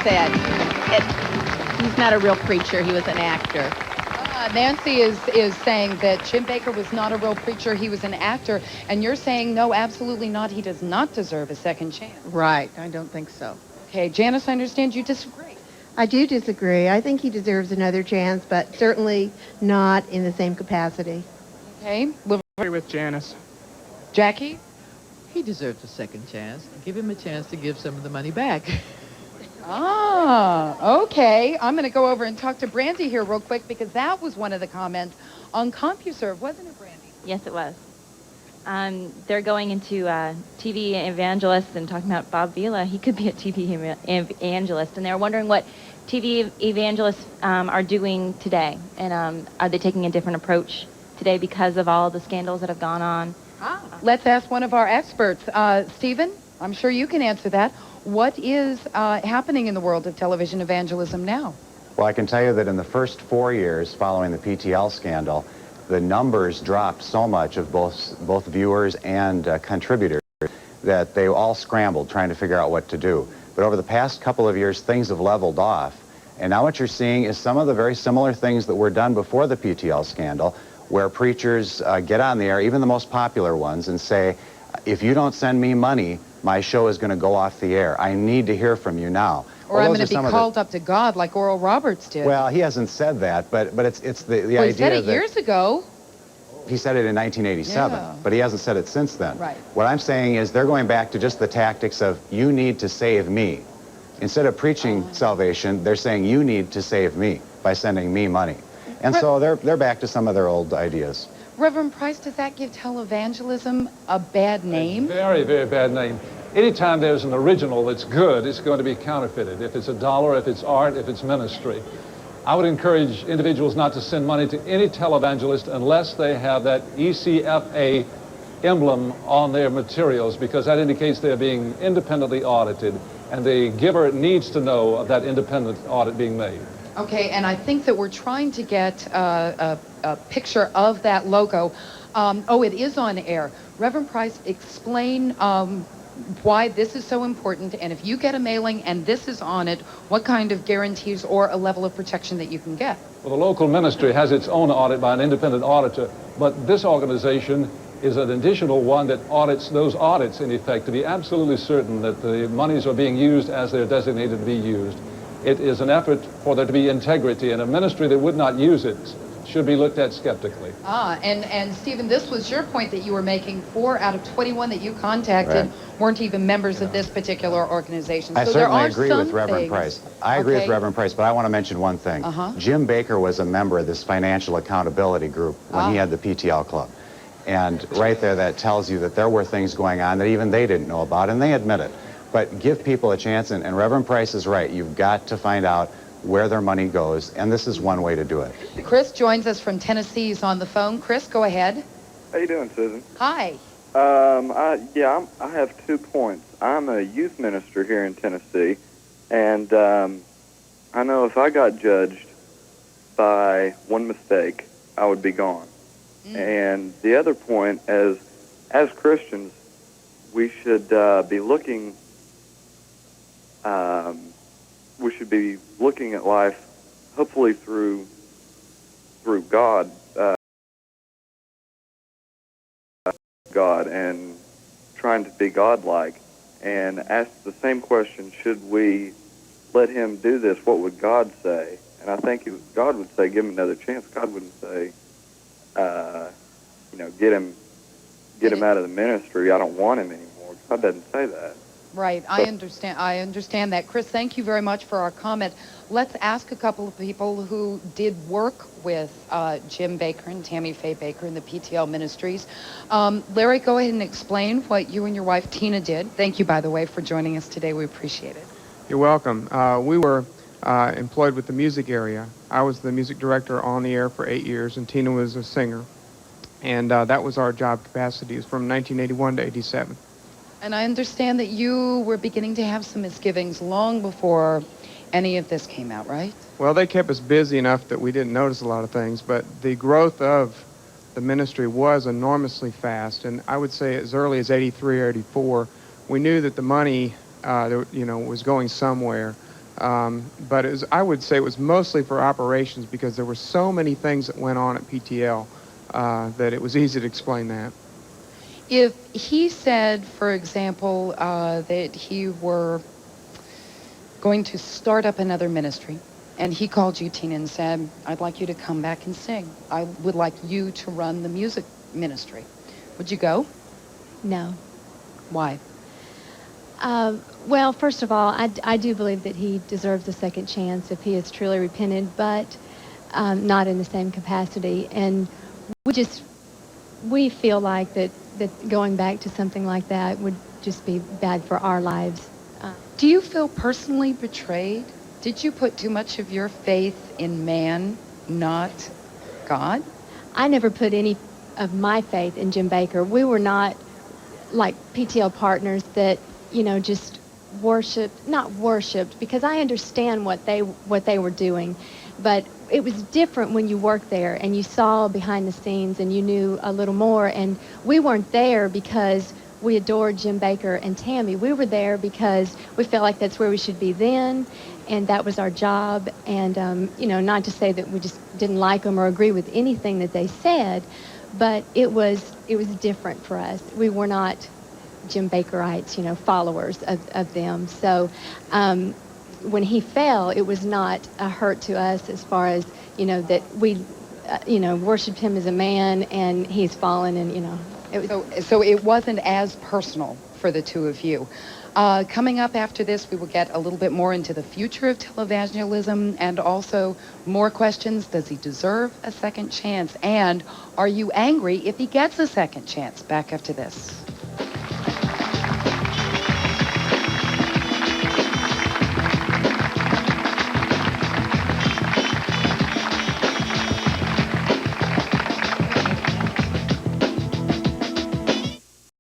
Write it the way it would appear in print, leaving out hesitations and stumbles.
said, he's not a real preacher. He was an actor. Nancy is saying that Jim Bakker was not a real preacher. He was an actor. And you're saying, no, absolutely not. He does not deserve a second chance. Right. I don't think so. Okay. Janice, I understand you disagree. I do disagree. I think he deserves another chance, but certainly not in the same capacity. Okay. I agree with Janice. Jackie? He deserves a second chance. Give him a chance to give some of the money back. Okay. I'm going to go over and talk to Brandy here real quick because that was one of the comments on CompuServe, wasn't it, Brandy? Yes, it was. They're going into TV evangelists and talking about Bob Vila. He could be a TV evangelist. And they're wondering what TV evangelists are doing today. And are they taking a different approach today because of all the scandals that have gone on? Let's ask one of our experts. Stephen, I'm sure you can answer that. What is happening in the world of television evangelism now? Well, I can tell you that in the first 4 years following the PTL scandal, the numbers dropped so much of both viewers and contributors that they all scrambled trying to figure out what to do. But over the past couple of years, things have leveled off. And now what you're seeing is some of the very similar things that were done before the PTL scandal, where preachers get on the air, even the most popular ones, and say, if you don't send me money, my show is going to go off the air. I need to hear from you now. Or I'm going to be called up to God like Oral Roberts did. Well, he hasn't said that, but it's the idea that... He said it years ago. He said it in 1987, but he hasn't said it since then. Right. What I'm saying is they're going back to just the tactics of, you need to save me. Instead of preaching salvation, they're saying, you need to save me by sending me money. And so they're back to some of their old ideas. Reverend Price, does that give televangelism a bad name? A very, very bad name. Anytime there's an original that's good, it's going to be counterfeited. If it's a dollar, if it's art, if it's ministry. I would encourage individuals not to send money to any televangelist unless they have that ECFA emblem on their materials, because that indicates they're being independently audited, and the giver needs to know of that independent audit being made. Okay, and I think that we're trying to get a picture of that logo. It is on air. Reverend Price, explain why this is so important, and if you get a mailing and this is on it, what kind of guarantees or a level of protection that you can get? Well, the local ministry has its own audit by an independent auditor, but this organization is an additional one that audits those audits, in effect, to be absolutely certain that the monies are being used as they're designated to be used. It is an effort for there to be integrity, and a ministry that would not use it should be looked at skeptically. And Stephen, this was your point that you were making. 4 out of 21 that you contacted weren't even members of this particular organization. I so certainly there are agree with Reverend Price. I agree with Reverend Price, but I want to mention one thing. Jim Bakker was a member of this financial accountability group when he had the PTL Club. And right there, that tells you that there were things going on that even they didn't know about, and they admit it. But give people a chance, and Reverend Price is right. You've got to find out where their money goes, and this is one way to do it. Chris joins us from Tennessee. He's on the phone. Chris, go ahead. How you doing, Susan? Hi. I have 2 points. I'm a youth minister here in Tennessee, and I know if I got judged by one mistake, I would be gone. And the other point is, as Christians, we should be looking. We should be looking at life, hopefully through God, and trying to be God-like, and ask the same question: should we let Him do this? What would God say? And I think God would say, "Give him another chance." God wouldn't say, get him out of the ministry. I don't want him anymore. God doesn't say that. Right, I understand that. Chris, thank you very much for our comment. Let's ask a couple of people who did work with Jim Bakker and Tammy Faye Bakker in the PTL Ministries. Larry, go ahead and explain what you and your wife Tina did. Thank you, by the way, for joining us today. We appreciate it. You're welcome. We were employed with the music area. I was the music director on the air for 8 years, and Tina was a singer. And that was our job capacities from 1981 to 87. And I understand that you were beginning to have some misgivings long before any of this came out, right? Well, they kept us busy enough that we didn't notice a lot of things, but the growth of the ministry was enormously fast. And I would say as early as 83 or 84, we knew that the money, was going somewhere. But I would say it was mostly for operations because there were so many things that went on at PTL that it was easy to explain that. If he said, for example, that he were going to start up another ministry, and he called you, Tina, and said, I'd like you to come back and sing. I would like you to run the music ministry. Would you go? No. Why? Well, first of all, I do believe that he deserves a second chance if he has truly repented, but not in the same capacity. And we feel like that going back to something like that would just be bad for our lives. Do you feel personally betrayed? Did you put too much of your faith in man, not God? I never put any of my faith in Jim Bakker. We were not like PTL partners that, just not worshipped, because I understand what they were doing, but it was different when you worked there and you saw behind the scenes and you knew a little more. And we weren't there because we adored Jim Bakker and Tammy. We were there because we felt like that's where we should be then, and that was our job. And not to say that we just didn't like them or agree with anything that they said, but it was different for us. We were not Jim Bakkerites, followers of them. So when he fell, it was not a hurt to us as far as, that we, worshiped him as a man and he's fallen, and, it was. So it wasn't as personal for the two of you. Coming up after this, we will get a little bit more into the future of televangelism and also more questions. Does he deserve a second chance? And are you angry if he gets a second chance? Back after this.